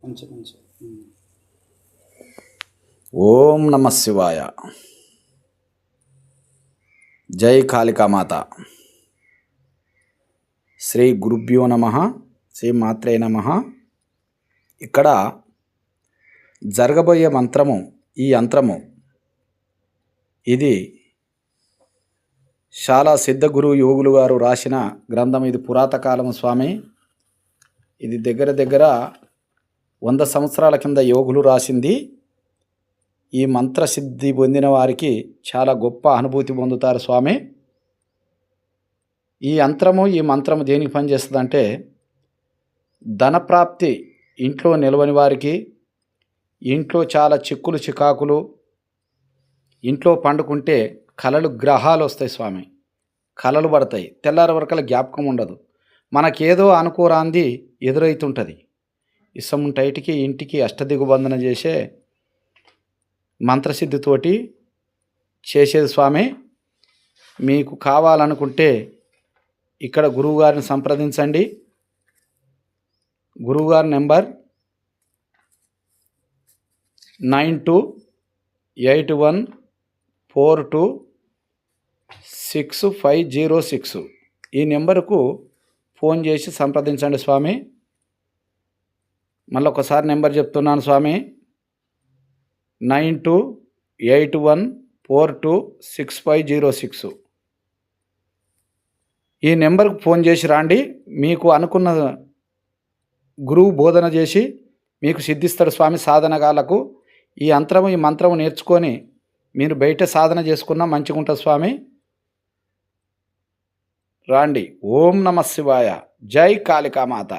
మంచి మంచి ఓం నమ శివాయ. జై కాళికామాత. శ్రీ గురుభ్యో నమ. శ్రీ మాత్రే నమ. ఇక్కడ జరగబోయే మంత్రము, ఈ యంత్రము ఇది చాలా సిద్ధగురు యోగులు గారు రాసిన గ్రంథం. ఇది పురాతకాలము స్వామి. ఇది దగ్గర దగ్గర 100 సంవత్సరాల కింద యోగులు రాసింది. ఈ మంత్రసిద్ధి పొందిన వారికి చాలా గొప్ప అనుభూతి పొందుతారు స్వామి. ఈ యంత్రము, ఈ మంత్రము దేనికి పనిచేస్తుందంటే, ధనప్రాప్తి ఇంట్లో నిలవని వారికి, ఇంట్లో చాలా చిక్కులు చికాకులు, ఇంట్లో పండుకుంటే కలలు గ్రహాలు వస్తాయి స్వామి. కలలు పడతాయి, తెల్లారి వరకల జ్ఞాపకం ఉండదు, మనకేదో అనుకోరాంది ఎదురవుతుంటుంది. ఇసముంటైటికి ఇంటికి అష్టదిగుబంధన చేసే మంత్రసిద్ధితోటి చేసేది స్వామి. మీకు కావాలనుకుంటే ఇక్కడ గురువుగారిని సంప్రదించండి. గురువుగారి నెంబర్ 9281426506. ఈ నెంబరుకు ఫోన్ చేసి సంప్రదించండి స్వామి. మళ్ళీ ఒకసారి నెంబర్ చెప్తున్నాను స్వామి. 9281426506. ఈ నెంబర్కు ఫోన్ చేసి రాండి. మీకు అనుకున్న గురువు బోధన చేసి మీకు సిద్ధిస్తాడు స్వామి. సాధనగాలకు ఈ యంత్రము, ఈ మంత్రము నేర్చుకొని మీరు బయట సాధన చేసుకున్నా మంచిగా ఉంటుంది స్వామి. రాండి. ఓం నమ శివాయ. జై కాళికామాత.